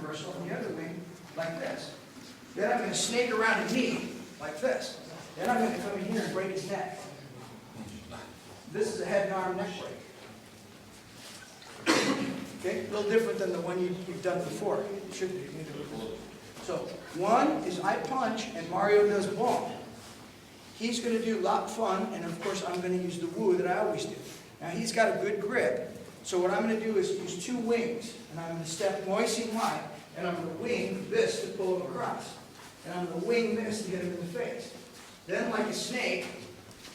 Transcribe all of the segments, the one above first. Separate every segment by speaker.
Speaker 1: reversal and the other wing like this. Then I'm going to snake around a knee like this. Then I'm going to come in here and break his neck. This is a head and arm neck break. Okay, a little different than the one you've done before. It should be. So one is I punch and Mario does ball. He's going to do lot fun, and of course I'm going to use the woo that I always do. Now he's got a good grip, so what I'm going to do is use two wings, and I'm going to step moisty wide, and I'm going to wing this to pull him across. And I'm going to wing this to get him in the face. Then like a snake,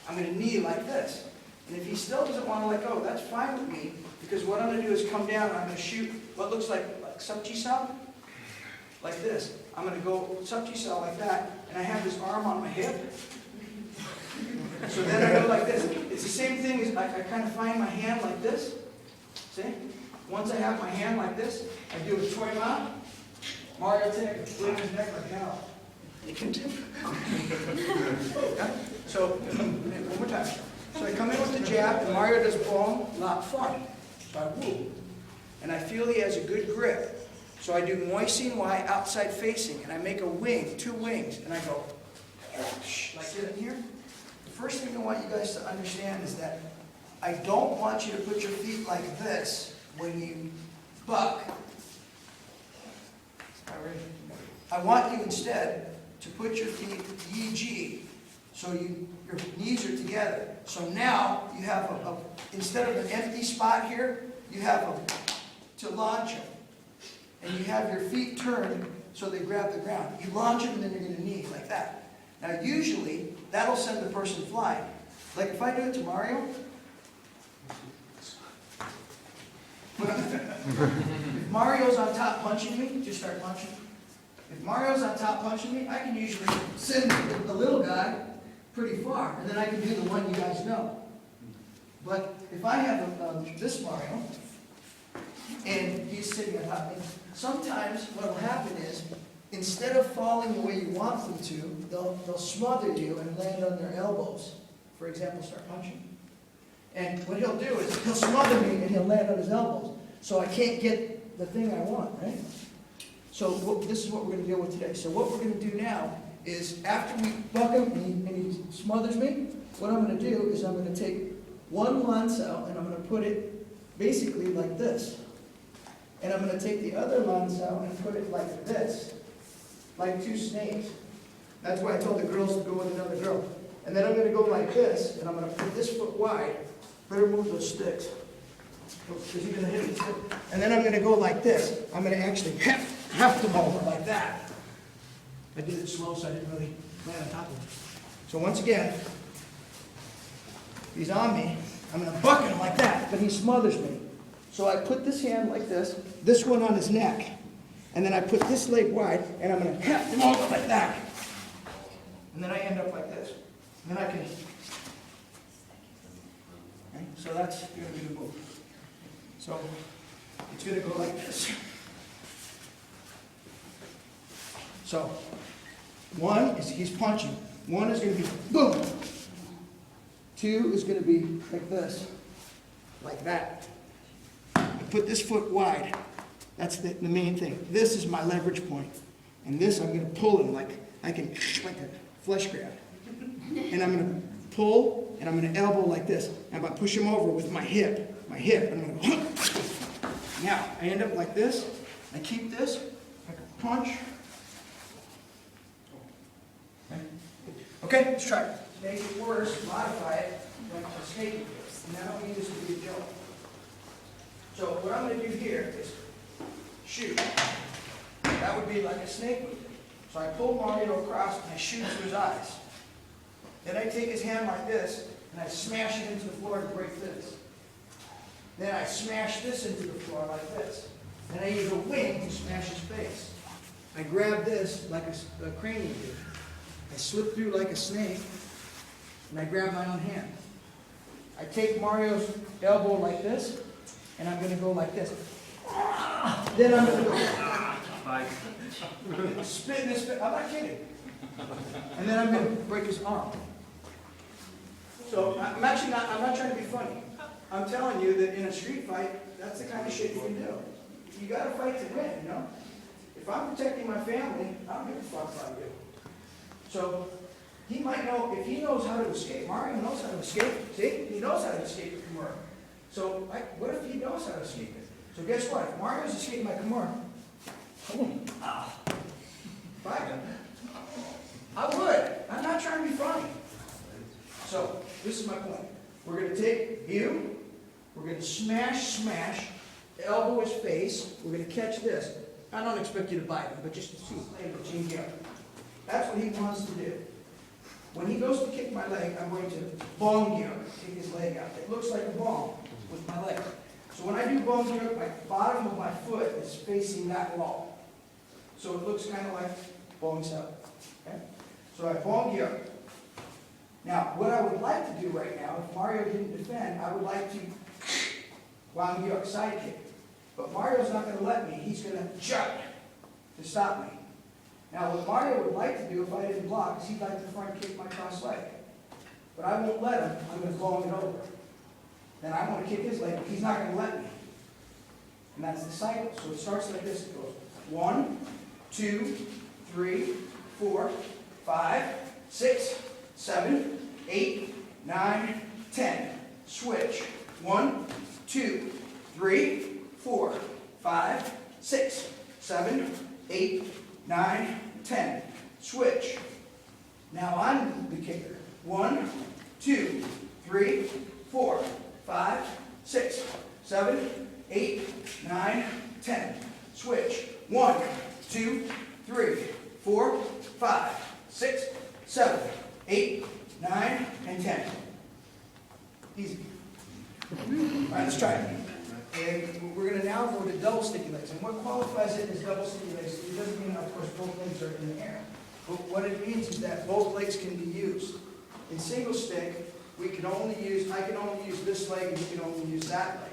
Speaker 1: I'm going to knee like this. And if he still doesn't want to let go, that's fine with me, because what I'm going to do is come down and I'm going to shoot what looks like sabji-sao, like this. I'm going to go sabji-sao like that, and I have this arm on my hip. So then I go like this. It's the same thing as I kind of find my hand like this. See? Once I have my hand like this, I do a toy mount. Mario take fling his neck like that. You can do. Yeah? So one more time. So I come in with the jab, and Mario does ball, not fun. So I woo. And I feel he has a good grip. So I do moisty Y outside facing, and I make a wing, two wings, and I go like this in here. The first thing I want you guys to understand is that I don't want you to put your feet like this when you buck. I want you instead to put your feet yi-ji, so your knees are together. So now you have instead of an empty spot here, you have to launch them. And you have your feet turned so they grab the ground. You launch them and then you're going to knee like that. Now usually, that'll send the person flying. Like if I do it to Mario, if Mario's on top punching me, just start punching. If Mario's on top punching me, I can usually send the little guy pretty far, and then I can do the one you guys know. But if I have this Mario, and he's sitting on top, and sometimes what will happen is, instead of falling the way you want them to, they'll smother you and land on their elbows. For example, start punching. And what he'll do is he'll smother me and he'll land on his elbows. So I can't get the thing I want, right? So this is what we're going to deal with today. So what we're going to do now is after we buck him and he smothers me, what I'm going to do is I'm going to take one lance out and I'm going to put it basically like this. And I'm going to take the other lance out and put it like this, like two snakes. That's why I told the girls to go with another girl. And then I'm going to go like this, and I'm going to put this foot wide. Better move those sticks, because you're going to hit it. And then I'm going to go like this. I'm going to actually heft them over like that. I did it slow, so I didn't really land on top of him. So once again, he's on me. I'm going to bucket him like that, but he smothers me. So I put this hand like this one on his neck, and then I put this leg wide, and I'm going to heft him over like that. And then I end up like this. And then I can, okay? So that's going to be the move. So it's going to go like this. So one is he's punching. One is going to be boom. Two is going to be like this, like that. I put this foot wide. That's the main thing. This is my leverage point. And this I'm going to pull him like I can, like a flesh grab. And I'm going to pull, and I'm going to elbow like this. And I'm going to push him over with my hip. And I'm going to go, now, I end up like this. I keep this. I can punch. Okay, let's try it. To make it worse, modify it, like a snake. And I don't need this to be a joke. So what I'm going to do here is shoot. That would be like a snake would do. So I pull Mario across and I shoot through his eyes. Then I take his hand like this and I smash it into the floor to break this. Then I smash this into the floor like this. Then I use a wing to smash his face. I grab this like a crane would do. I slip through like a snake and I grab my own hand. I take Mario's elbow like this and I'm going to go like this. Then I'm going to go spit in his face. I'm not kidding. And then I'm going to break his arm. So I'm not trying to be funny. I'm telling you that in a street fight, that's the kind of shit you can do. You got to fight to win, you know? If I'm protecting my family, I don't give a fuck about you. So he might know, if he knows how to escape, Mario knows how to escape. See? He knows how to escape the Kimura. So what if he knows how to escape it? So guess what? If Mario's escaping my Kimura, I would. I'm not trying to be funny. So this is my point. We're going to take you, we're going to smash, elbow his face. We're going to catch this. I don't expect you to bite him, but just to see the chin gap. That's what he wants to do. When he goes to kick my leg, I'm going to bong gear, kick his leg out. It looks like a bong with my leg. So when I do bong gear, my bottom of my foot is facing that wall. So it looks kind of like bongs out. Okay? So I bong gear. Now, what I would like to do right now, if Mario didn't defend, I would like to Wang Gyuk side kick. But Mario's not going to let me. He's going to jump to stop me. Now, what Mario would like to do if I didn't block is he'd like to front kick my cross leg. But I won't let him. I'm going to bong it over. Then I want to kick his leg, but he's not going to let me. And that's the cycle. So it starts like this. It goes 1, 2, 3, 4, 5, 6, 7, 8, 9, 10. Switch. 1, 2, 3, 4, 5, 6, 7, 8, 9, 10. Switch. Now I'm the kicker. 1, 2, 3, 4, 5, 6, 7, 8, 9, 10. Switch. 1, 2, 3, 4, 5, 6, 7, 8, 9, and 10. Easy. All right, let's try it. And we're going to now go to double sticky legs. And what qualifies it as double sticky legs? It doesn't mean, of course, both legs are in the air. But what it means is that both legs can be used. In single stick, I can only use this leg, and you can only use that leg.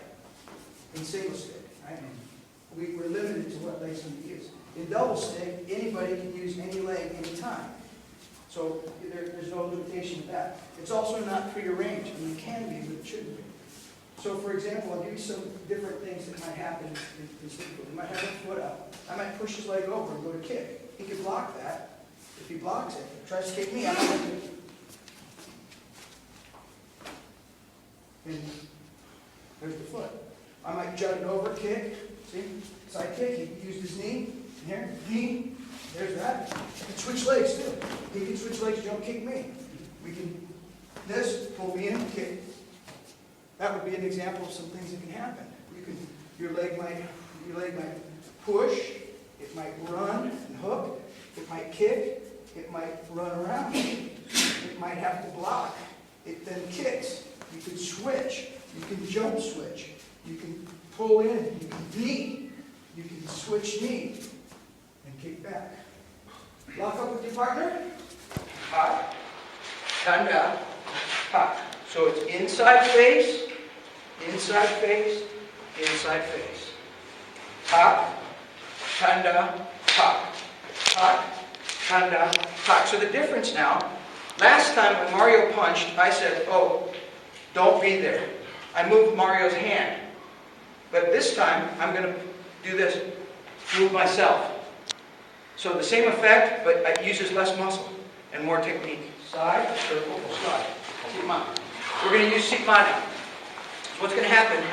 Speaker 1: In single stick, right? We're limited to what legs can be used. In double stick, anybody can use any leg anytime. So there's no limitation to that. It's also not prearranged, and it can be, but it shouldn't be. So for example, I'll give you some different things that might happen in stick foot. He might have a foot out. I might push his leg over and go to kick. He can block that. If he blocks it, tries to kick me, I'm going to. And there's the foot. I might jut it over, kick. See? Side kick. He used his knee. Here, knee. There's that. I can switch legs too. He can switch legs, don't kick me. We can, this, pull me in, kick. That would be an example of some things that can happen. Your leg might push, it might run and hook, it might kick, it might run around, it might have to block, it then kicks. You can switch, you can jump switch, you can pull in, you can knee, you can switch knee and kick back. Lock up with your partner, hop, tanda, hop. So it's inside face, inside face, inside face. Hop, tanda, hop. Hop, tanda, hop. So the difference now, last time when Mario punched, I said, oh, don't be there. I moved Mario's hand. But this time, I'm going to do this, move myself. So the same effect, but it uses less muscle and more technique. Side, circle, slide. Sitma. We're going to use Sitma now. So what's going to happen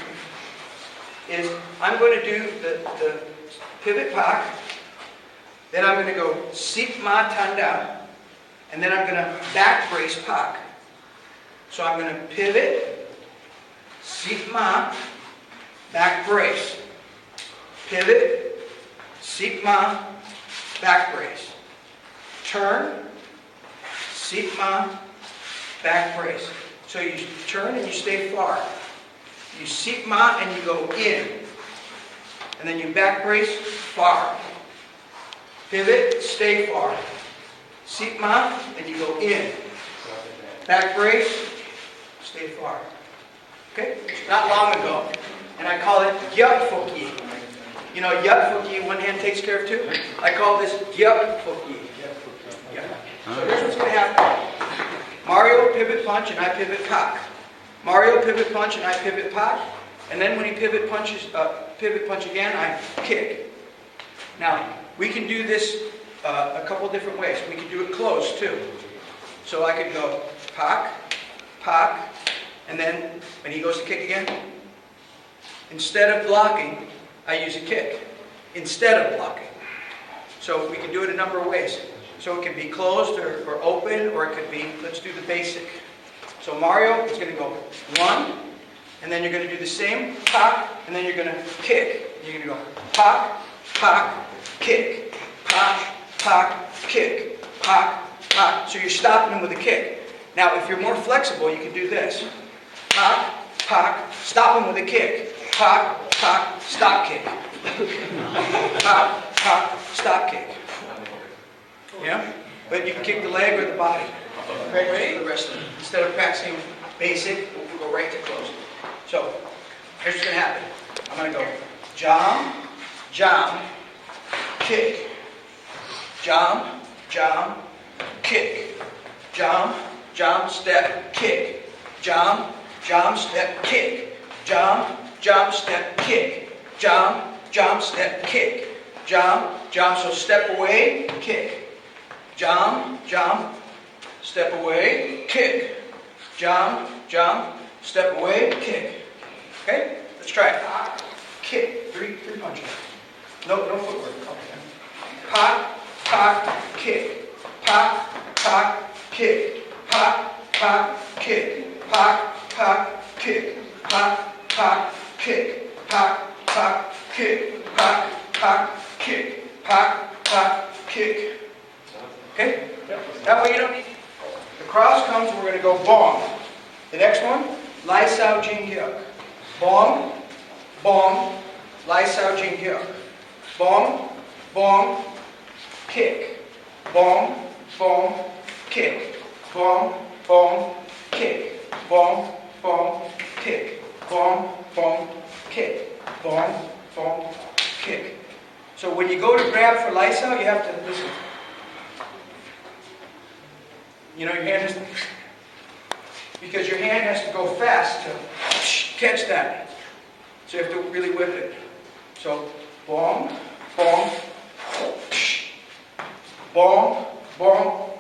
Speaker 1: is I'm going to do the pivot pak, then I'm going to go Sitma tanda, and then I'm going to back brace pak. So I'm going to pivot, Sitma, back brace. Pivot, Sitma, back brace. Turn, Sitma, back brace. So you turn and you stay far. You Sitma and you go in. And then you back brace, far. Pivot, stay far. Sitma, and you go in. Back brace, stay far. Okay? Not long ago. And I call it Gyuk Fuki. You know, Gyuk Fuki, one hand takes care of two? I call this Gyuk Fuki. Yeah. So here's what's going to happen. Mario pivot punch and I pivot pak. Mario pivot punch and I pivot pak. And then when he pivot punch again, I kick. Now, we can do this a couple different ways. We can do it closed too. So I could go pak, pak, and then when he goes to kick again, instead of blocking, I use a kick. Instead of blocking. So we can do it a number of ways. So it can be closed or open, or it could be, let's do the basic. So Mario is going to go 1, and then you're going to do the same, pak, and then you're going to kick. You're going to go pak, pak, kick, pak, pak, kick, pak, pak. So you're stopping him with a kick. Now if you're more flexible, you can do this. Pak, pak, stop him with a kick. Pak, pak, stop kick. Pak, pak, stop kick. Yeah? But you can kick the leg or the body. Okay, ready? The rest of it. Instead of practicing basic, we'll go right to close. So, here's what's going to happen. I'm going to go jam, jam, kick. Jam, jam, kick. Jam, jam, step, kick. Jam, jam, step, kick. Jam, jam, step, kick. Jam, jam, step, kick. Jam, jam, so step away, kick. Jam, jam, step away, kick. Jam, jam, step away, kick. Okay? Let's try it. Kick. Three punches. No footwork. Okay. Pop, pop, kick. Pop, pop, kick. Pop, pop, kick. Pop, pop, kick. Pop, pop, kick. Pop, pop, kick. Pop, pop, kick. Pop, pop, kick. Okay? That way you don't need. The cross comes, we're going to go bong. The next one, lai sao jing gyuk. Bong, bong, lai sao jing gyuk. Bong, bong, kick. Bong, bong, kick. Bong, bong, kick. Bong, bong, kick. Bong, bong, kick. Bong, bong, kick. So when you go to grab for lai sao, you have to listen. You know, your hand has to, because your hand has to go fast to catch that. So you have to really whip it. So, bong, bong, bong, bong.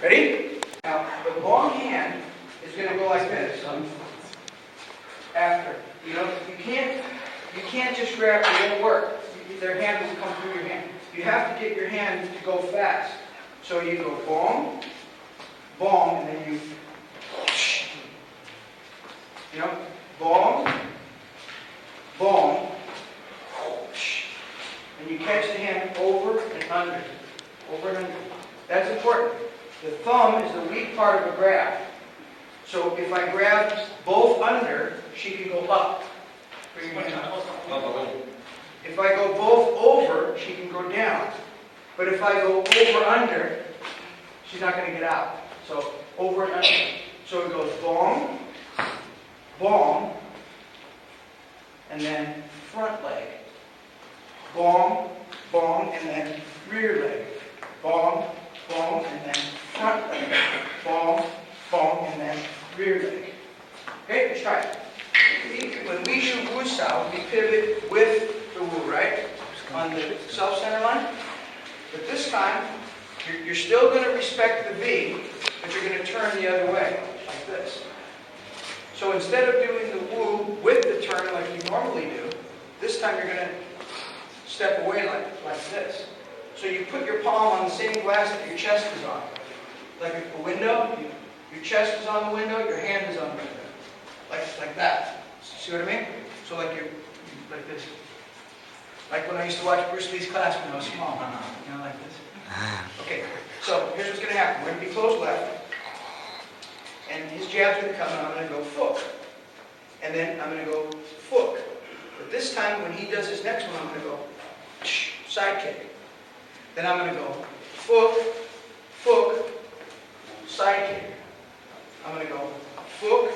Speaker 1: Ready? Now, the bong hand is going to go like this. After, you know, you can't just grab. It won't work. Their hand will come through your hand. You have to get your hand to go fast. So you go bong, bong, and then you know, bong, bong, and you catch the hand over and under, over and under. That's important. The thumb is the weak part of a grab. So if I grab both under, she can go up. Bring your hand up. If I go both over, she can go down. But if I go over under, she's not going to get out. So over and under. So it goes bong, bong, and then front leg. Bong, bong, and then rear leg. Bong, bong, and then front leg. Bong, bong, and then rear leg. Okay, let's try it. When we do wu sao, we pivot with the wu, right? On the self-center line. But this time, you're still going to respect the V, but you're going to turn the other way, like this. So instead of doing the wu with the turn like you normally do, this time you're going to step away like this. So you put your palm on the same glass that your chest is on. Like a window, your chest is on the window, your hand is on the window. Like that. See what I mean? So like this. Like when I used to watch Bruce Lee's class when I was small. You know, like this. Okay, so here's what's going to happen. We're going to be closed left. And his jab's going to come and I'm going to go fook. And then I'm going to go fook. But this time when he does his next one, I'm going to go side kick. Then I'm going to go fook, fook, side kick. I'm going to go fook,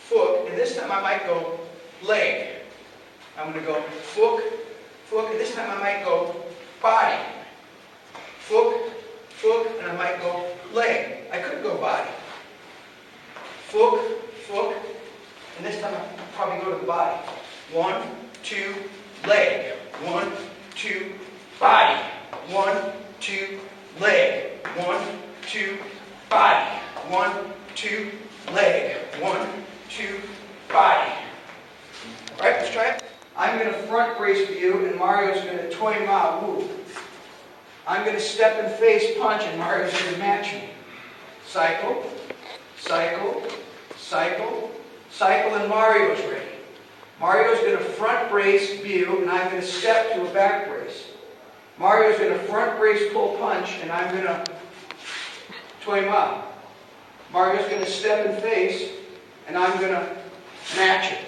Speaker 1: fook. And this time I might go leg. I'm going to go fook, fook, and this time I might go body. Fook, fook, and I might go leg. I could go body. Fook, fook, and this time I'll probably go to the body. 1, 2, leg. 1, 2, body. 1, 2, leg. 1, 2, body. 1, 2, leg. 1, 2, body. All right, let's try it. I'm going to front brace view, and Mario's going to toy ma woo. I'm going to step and face punch, and Mario's going to match me. Cycle, cycle, cycle, cycle, and Mario's ready. Mario's going to front brace view, and I'm going to step to a back brace. Mario's going to front brace pull punch, and I'm going to toy ma. Mario's going to step and face, and I'm going to match it.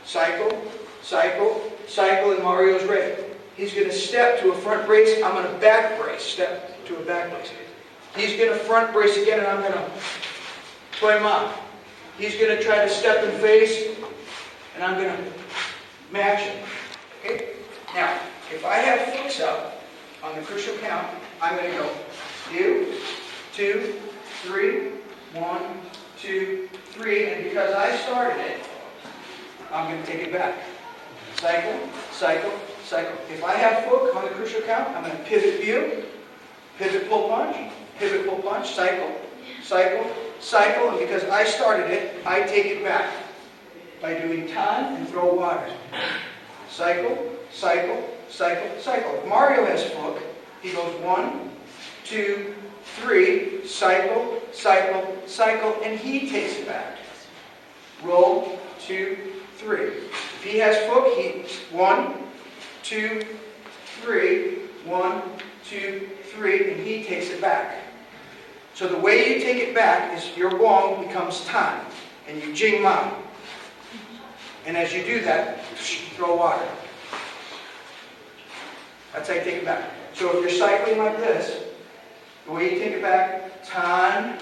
Speaker 1: Cycle, cycle, cycle, and Mario's ready. He's going to step to a front brace. I'm going to back brace. Step to a back brace. He's going to front brace again, and I'm going to toy ma. He's going to try to step and face, and I'm going to match it. Okay? Now, if I have hooks up on the crucial count, I'm going to go 2, 3, 1, 2, 3, and because I started it, I'm going to take it back. Cycle, cycle, cycle. If I have hook on the crucial count, I'm going to pivot view, pivot pull punch, cycle, cycle, cycle, and because I started it, I take it back by doing time and throw water. Cycle, cycle, cycle, cycle. If Mario has hook, he goes 1, 2, 3, cycle, cycle, cycle, and he takes it back. Roll, 2, 3. If he has hook, he 1, 2, 3, 1, 2, 3, and he takes it back. So the way you take it back is your wong becomes tan, and you jing ma. And as you do that, throw water. That's how you take it back. So if you're cycling like this, the way you take it back, tan,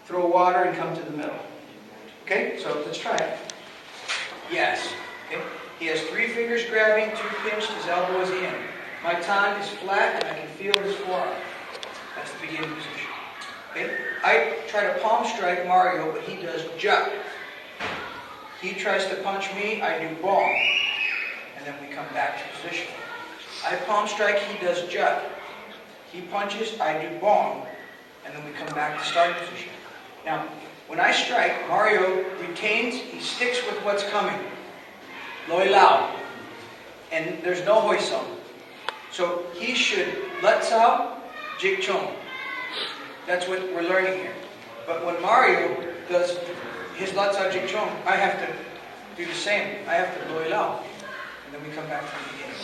Speaker 1: throw water, and come to the middle. Okay, so let's try it. Yes. Okay. He has 3 fingers grabbing, 2 pinched, his elbow is in. My tan is flat, and I can feel his forearm. That's the beginning position. Okay. I try to palm strike Mario, but he does jut. He tries to punch me, I do ball. And then we come back to position. I palm strike, he does jut. He punches, I do bong. And then we come back to start position. Now, when I strike, Mario retains, he sticks with what's coming. Loi lao. And there's no hoi song. So he should let sao, jig chong. That's what we're learning here. But when Mario does his let sao, jig chong, I have to do the same. I have to loi lao. And then we come back to the beginning.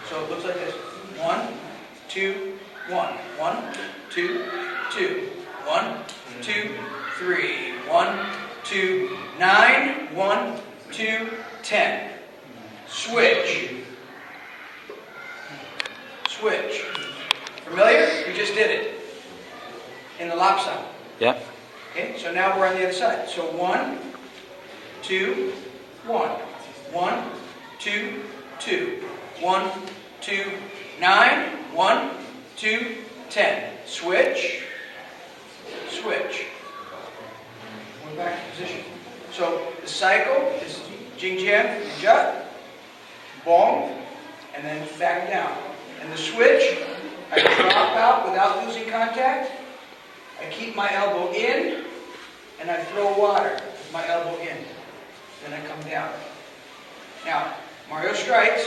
Speaker 1: So it looks like this. 1, 2, 1. 1, 2, 2. 1, 2, 3. 1, 2, 9. 1, 2, 10. Switch. Switch. Familiar? We just did it. In the lap sound.
Speaker 2: Yep.
Speaker 1: Okay, so now we're on the other side. So 1, 2, 1. 1, 2, 2. 1, 2, 9. 1, 2, 10. Switch. Switch. We're back to position. So the cycle is jing jian and jut, bong, and then back down. And the switch, I drop out without losing contact. I keep my elbow in, and I throw water with my elbow in. Then I come down. Now, Mario strikes,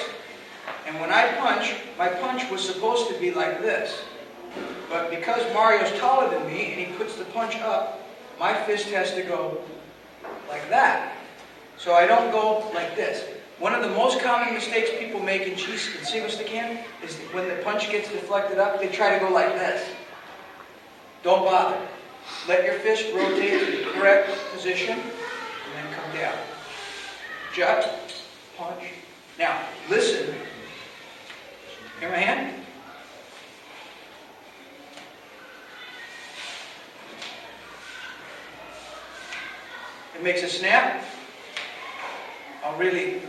Speaker 1: and when I punch, my punch was supposed to be like this. But because Mario's taller than me, and he puts the punch up, my fist has to go like that. So I don't go like this. One of the most common mistakes people make in Siwastakan is when the punch gets deflected up, they try to go like this. Don't bother. Let your fist rotate to the correct position, and then come down. Jut, punch. Now, listen. Hear my hand? It makes a snap. I'll really...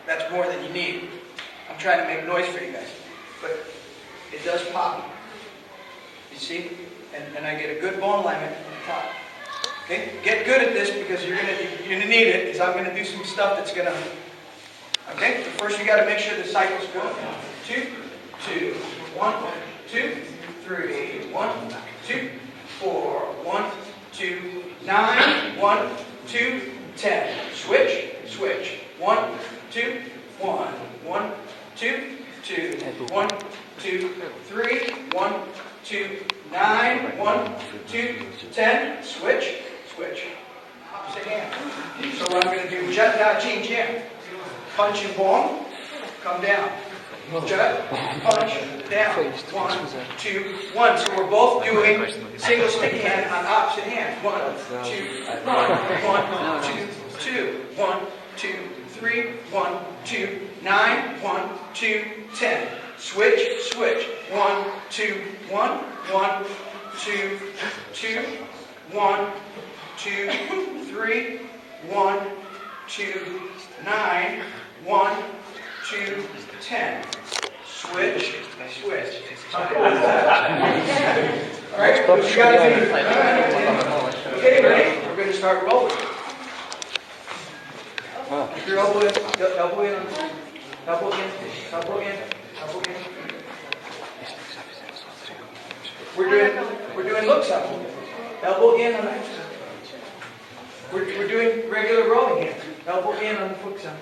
Speaker 1: That's more than you need. I'm trying to make noise for you guys. But it does pop. You see? And I get a good bone alignment from the top. Okay? Get good at this because you're gonna need it, because I'm gonna do some stuff that's gonna Okay, first you got to make sure the cycle's good. 2, 2, 1, 2, 3, 1, 2, 4, 1, 2, 9, 1, 2, 10. Switch, switch. 1, 2, 1, 1, 2, 2, 1, 2, 3, 1, 2, 9, 1, 2, 10. Switch, switch. Opposite hand. So what I'm going to do, jet da chin chin. Punch and bomb, come down. Jet, punch, down. 1, 2, 1. So we're both doing single stick hand on opposite hand. 1, 2, 1, 1, 2, 2, 1, 2, 3, 1, 2, 9, 1, 2, 10. Switch, switch. 1, 2, 1, 1, 2, 2, 1, 2, 3, 1, 2, 9, 1, 2, 10. Switch, switch. All right, what you got to do? Okay, ready? We're going to start rolling. Keep your elbow in, elbow in, elbow in, elbow in, elbow in. We're doing looks up. Elbow in on the foot side. We're doing regular rolling here. Elbow in on the foot side.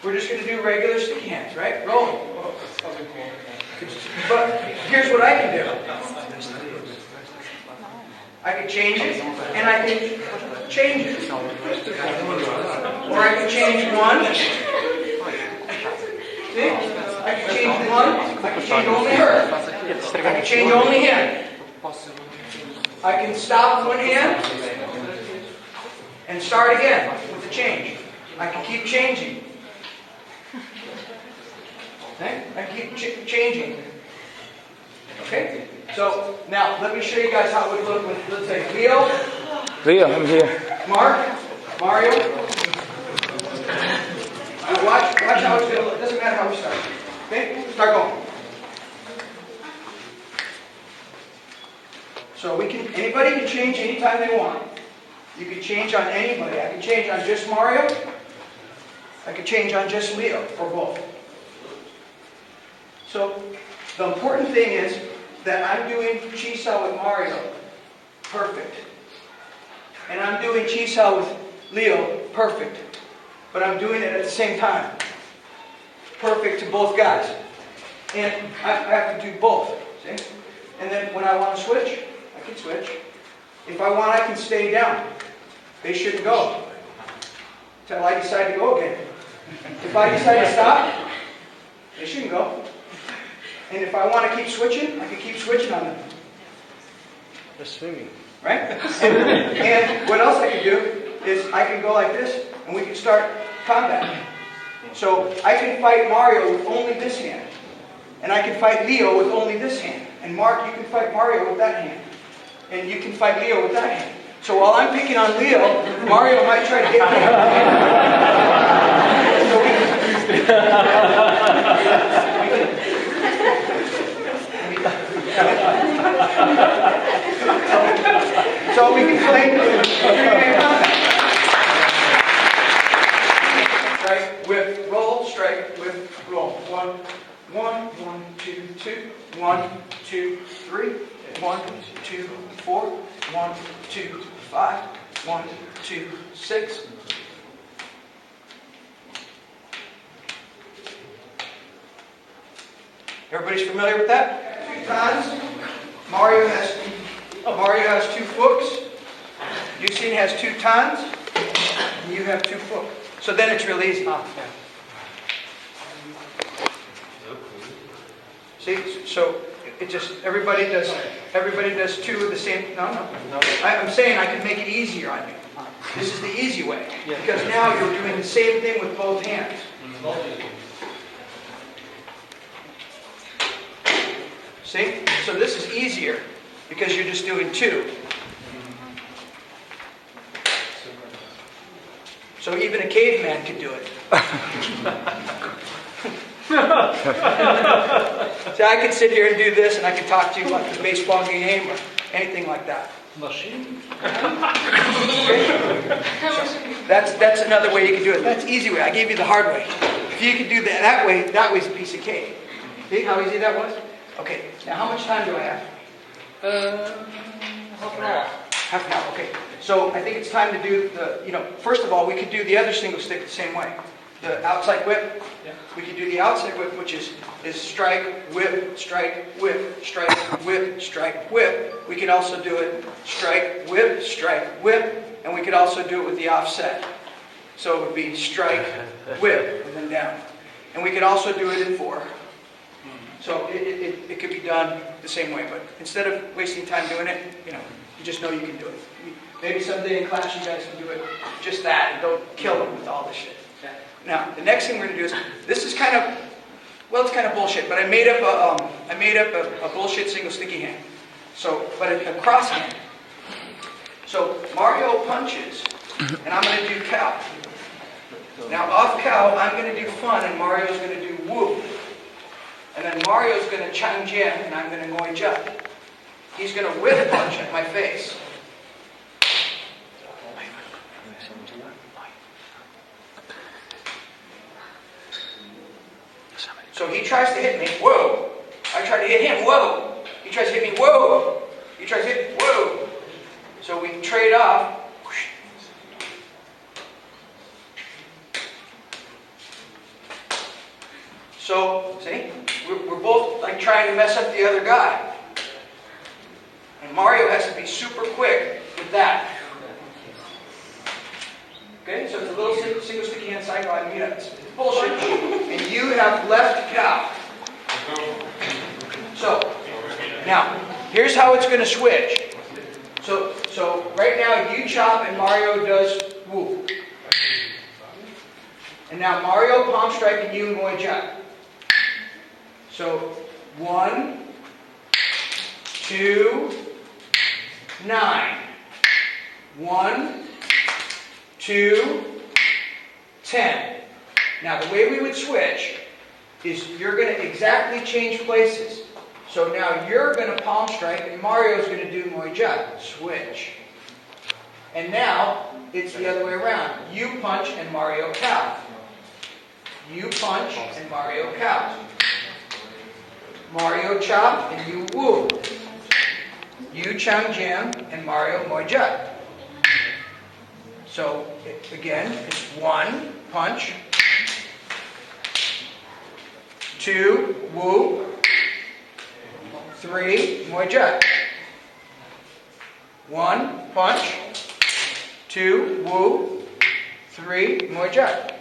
Speaker 1: We're just going to do regular sticky hands, right? Rolling. But here's what I can do. I can change it, and I can change it. Or I can change one. See? I can change one. I can change only her. I can change only him. I can stop one hand and start again with the change. I can keep changing. Okay? I keep changing. Okay? So now let me show you guys how it would look with, let's say, Leo,
Speaker 2: I'm here.
Speaker 1: Mark, Mario. Now watch how it's going to look. It doesn't matter how we start. Okay? Start going. So anybody can change anytime they want. You can change on anybody. I can change on just Mario. I can change on just Leo, or both. So the important thing is that I'm doing Chisao with Mario, perfect. And I'm doing Chisao with Leo, perfect. But I'm doing it at the same time. Perfect to both guys. And I have to do both, see? And then when I want to switch, I can switch. If I want, I can stay down. They shouldn't go until I decide to go again. If I decide to stop, they shouldn't go. And if I want to keep switching, I can keep switching on them.
Speaker 2: They're swinging.
Speaker 1: Right? And what else I can do is I can go like this, and we can start combat. So I can fight Mario with only this hand. And I can fight Leo with only this hand. And Mark, you can fight Mario with that hand. And you can fight Leo with that hand. So while I'm picking on Leo, Mario might try to hit me. So we can play strike with roll, strike with roll. 1, 1, 1, 2, 2, 1, 2, 3, 1, 2, 4, 1, 2, 5, 1, 2, 6. Everybody's familiar with that? 2 times. Mario has 2 fooks. Yusin has 2 tons. And you have 2 fooks. So then it's real easy. See, so it just everybody does 2 of the same. No. I'm saying I can make it easier on you. This is the easy way because now you're doing the same thing with both hands. See, so this is easier because you're just doing 2. So even a caveman could do it. See, I can sit here and do this, and I can talk to you about the baseball game or anything like that.
Speaker 3: Machine?
Speaker 1: That's another way you can do it. That's the easy way. I gave you the hard way. If you could do that way's a piece of cake. See how easy that was? Okay, now how much time do I have?
Speaker 3: Half an hour.
Speaker 1: Half an hour, okay. So I think it's time to do first of all, we could do the other single stick the same way. The outside whip.
Speaker 3: Yeah.
Speaker 1: We could do the outside whip, which is strike, whip, strike, whip, strike, whip, strike, whip. We could also do it strike, whip, and we could also do it with the offset. So it would be strike, whip, and then down. And we could also do it in 4. So it could be done the same way, but instead of wasting time doing it, you just know you can do it. Maybe someday in class you guys can do it just that and don't kill them with all this shit. Now, the next thing we're going to do is, this is kind of, it's kind of bullshit, but I made up a bullshit single sticky hand. So, but a cross hand. So Mario punches, and I'm going to do cow. Now off cow, I'm going to do fun, and Mario's going to do woo. And then Mario's going to chang jin, and I'm going to ngoi jump. He's going to whip punch at my face. So he tries to hit me, whoa. I try to hit him, whoa. He tries to hit me, whoa. He tries to hit me, whoa. So we trade off. So, see, we're both like trying to mess up the other guy. And Mario has to be super quick with that. Okay, so it's a little single sticky hand cycle. I mean, it's bullshit. And you have left cow. So, now, here's how it's going to switch. So right now you chop and Mario does woo. And now Mario palm strike and you ngoi jump. So 1, 2, 9. 1, 2, 10. Now the way we would switch is you're going to exactly change places. So now you're going to palm strike and Mario's going to do ngoi jump. Switch. And now it's the other way around. You punch and Mario cow. You punch and Mario cow. Mario chop and you woo. You chang jam and Mario ngoi jump. So again, it's 1 punch, 2 woo, 3 ngoi jump. 1 punch, 2 woo, 3 ngoi jump.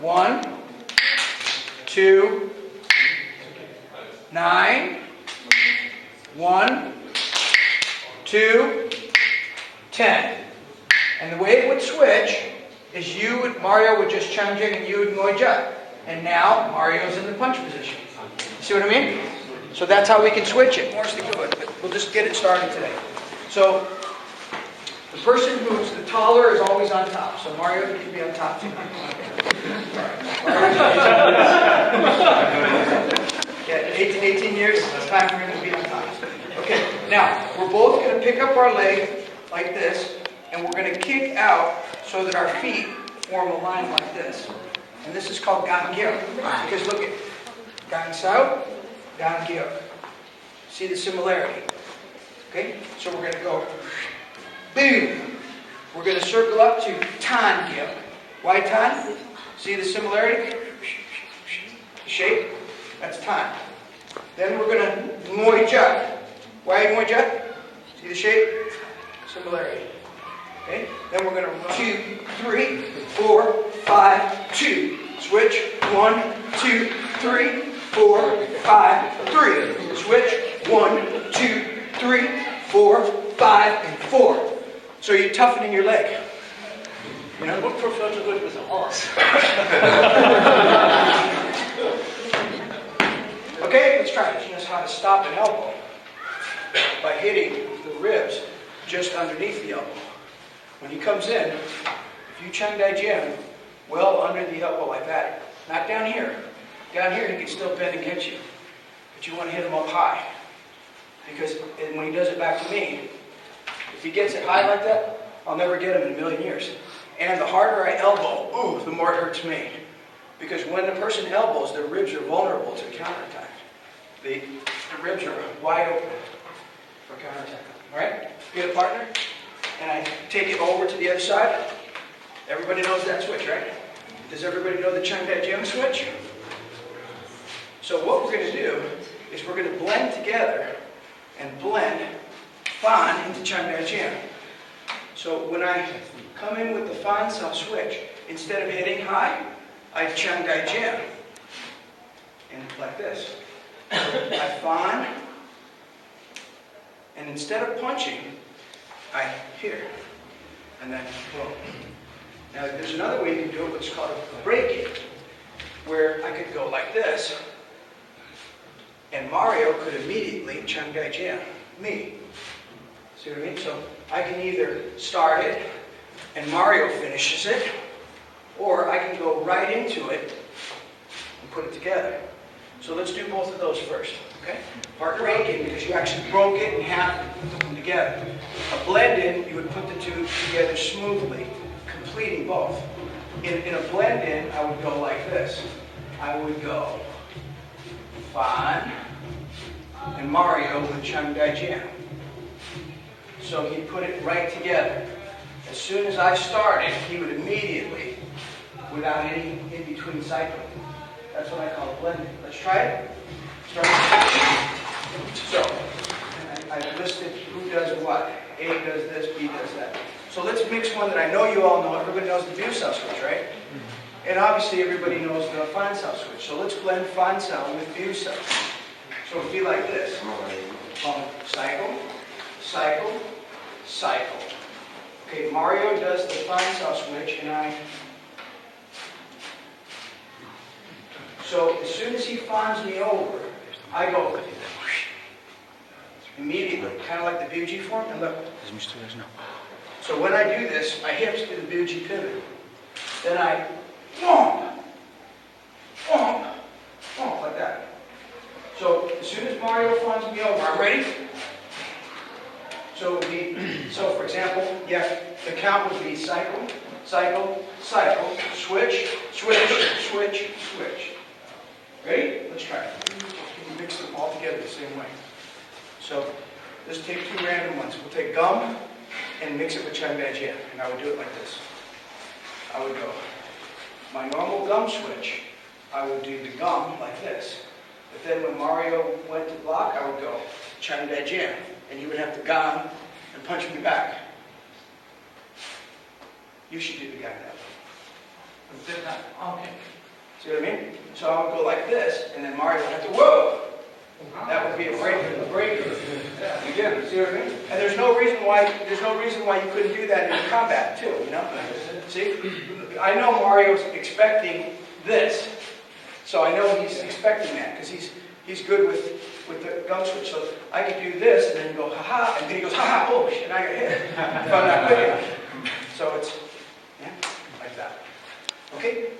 Speaker 1: 1, 2, 9, 1, 2, 10. And the way it would switch is Mario would just chang jing and you would ngoi jump. And now Mario's in the punch position. See what I mean? So that's how we can switch it. More sticky foot, but we'll just get it started today. So the person who's the taller is always on top. So Mario, you can be on top too. Yeah, 18 years, it's time for him to be on top. Okay, now we're both going to pick up our leg like this, and we're going to kick out so that our feet form a line like this. And this is called gang gyok. Because look at gang sao, gang gyok. See the similarity? Okay, so we're going to go boom. We're going to circle up to tan gyok. Why tan? See the similarity? The shape? That's tan. Then we're going to ngoi jump. Why ngoi jump? See the shape? Similarity. Okay? Then we're going to 2, 3, 4, 5, 2. Switch. 1, 2, 3, 4, 5, 3. Switch. 1, 2, 3, 4, 5, and 4. So you're toughening your leg. You know?
Speaker 3: I would prefer to do it with a horse.
Speaker 1: Okay, let's try it. Teach us how to stop an elbow by hitting the ribs just underneath the elbow. When he comes in, if you chang dai jin well under the elbow like that, not down here. Down here he can still bend and get you. But you want to hit him up high. Because when he does it back to me, If he gets it high like that, I'll never get him in a million years. And the harder I elbow, ooh, the more it hurts me. Because when the person elbows, their ribs are vulnerable to counterattack. The ribs are wide open for counterattack. All right? Get a partner, and I take it over to the other side. Everybody knows that switch, right? Does everybody know the Chun Jim switch? So what we're going to do is we're going to blend together and blend Fan into Chun Jim. So when I come in with the Fan Sao switch, instead of hitting high, I Chun Jim. And like this. I Fan, and instead of punching, I here. And then boom. Now there's another way you can do it, which is called a break-in, where I could go like this, and Mario could immediately Chun Jim me. See what I mean? So I can either start it, and Mario finishes it, or I can go right into it and put it together. So let's do both of those first, okay? Partner break-in, because you actually broke it in half and put them together. A blend-in, you would put the two together smoothly, completing both. In a blend-in, I would go like this. I would go Fan, and Mario would Chun Jim. So he'd put it right together. As soon as I started, he would immediately, without any in-between cycling. That's what I call a blending. Let's try it. Start. So, I listed who does what. A does this, B does that. So let's mix one that I know you all know. Everybody knows the View Cell switch, right? And obviously everybody knows the Fan Cell switch. So let's blend Fan Cell with View Cell. So it'll be like this. Cycle, cycle, cycle. Okay, Mario does the Fan Cell switch, and I... So as soon as he fans me over, I go immediately, kind of like the Buji form, and look. So when I do this, my hips do the Buji pivot. Then I womp, womp, womp, like that. So as soon as Mario fans me over, I'm ready. So it would be, so for example, yeah, the count would be cycle, cycle, cycle, switch, switch, switch, switch. Ready? Let's try it. Can you mix them all together the same way? So let's take two random ones. We'll take gum and mix it with Chun Jim. And I would do it like this. I would go, my normal gum switch, I would do the gum like this. But then when Mario went to block, I would go Chun Jim. And he would have to gum and punch me back. You should do the guy that way. Okay. See what I mean? So I would go like this, and then Mario would have to, whoa! That would be a break. Again, see what I mean? And there's no reason why you couldn't do that in combat too, you know? See? I know Mario's expecting this. So I know he's expecting that, because he's good with the gum switch. So I could do this, and then go, ha-ha, and then he goes, ha-ha, oh, and I get hit. If I'm not quick enough. So it's, yeah, like that. Okay,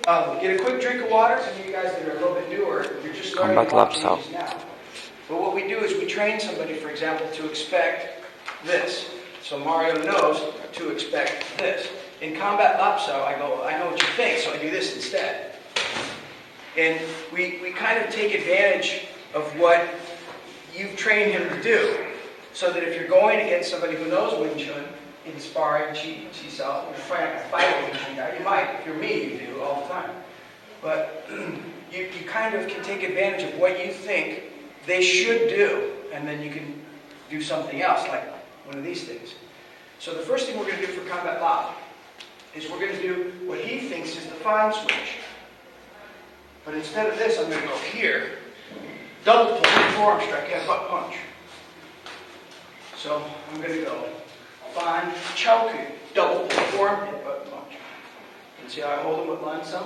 Speaker 1: get a quick drink of water. Some of you guys that are a little bit newer, you're just learning about these now. But what we do is we train somebody, for example, to expect this. So Mario knows to expect this. In combat lapso, I go, I know what you think, so I do this instead. And we kind of take advantage of what you've trained him to do. So that if you're going against somebody who knows Wing Chun, in sparring, Chi Sao, you're fighting a Wing Chun guy, you might. If you're me, you do all the time. But you kind of can take advantage of what you think they should do, and then you can do something else, like one of these things. So the first thing we're going to do for combat lap is we're going to do what he thinks is the fine switch. But instead of this, I'm going to go here, double pull, forearm strike, and butt punch. So I'm going to go fine, chowku, double pull, forearm, and butt punch. And see how I hold him with line some?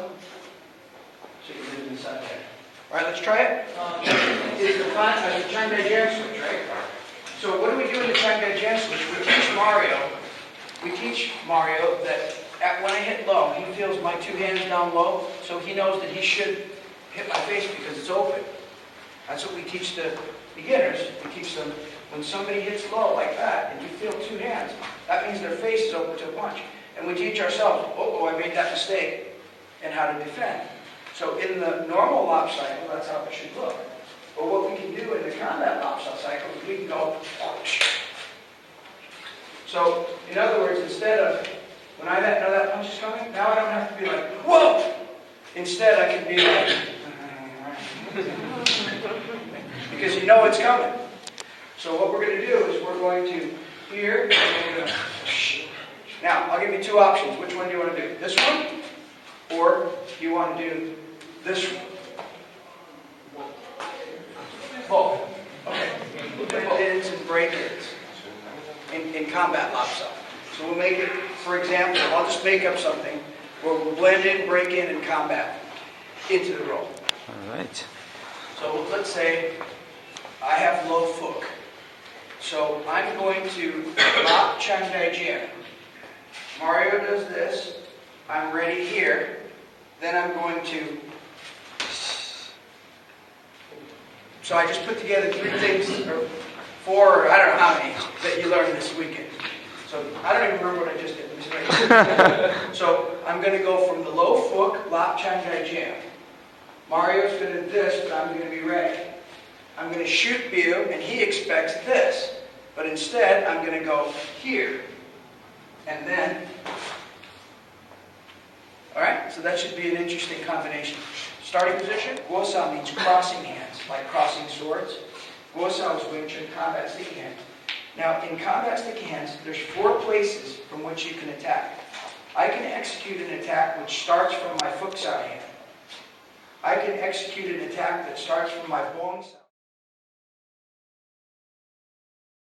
Speaker 1: So you can do this inside there. All right, let's try it. It's the Chun Jim switch, right? So what do we do in the Chun Jim switch? We teach Mario that when I hit low, he feels my two hands down low, so he knows that he should hit my face because it's open. That's what we teach the beginners. We teach them When somebody hits low like that, and you feel two hands, that means their face is open to a punch. And we teach ourselves, oh, I made that mistake, and how to defend. So in the normal lop cycle, that's how it should look. But what we can do in the combat lop cycle is we can go, so in other words, instead of, when I know that punch is coming, now I don't have to be like, whoa! Instead I can be like, because you know it's coming. So what we're going to do is we're going to here, and we're going to, now I'll give you two options. Which one do you want to do? This one? Or do you want to do this one? Both. Okay. Blend-ins and break-ins in combat lop cycle. So we'll make it, for example, I'll just make up something where we'll blend in, break in, and combat into the roll.
Speaker 2: All right.
Speaker 1: So let's say I have low fook. So I'm going to lop Chun Jia. Mario does this. I'm ready here. Then I'm going to. So I just put together 3 things, or 4, or I don't know how many, that you learned this weekend. So I don't even remember what I just did. So I'm going to go from the low fook, lop Chun Jia. Mario's going to do this, but I'm going to be ready. I'm going to shoot Biu, and he expects this. But instead, I'm going to go here. And then, all right, so that should be an interesting combination. Starting position, Guosao means crossing hands, like crossing swords. Guosao is Wing Chun combat sticky hand. Now, in combat sticky hands, there's 4 places from which you can attack. I can execute an attack which starts from my Fuksao hand. I can execute an attack that starts from my Bong Sao.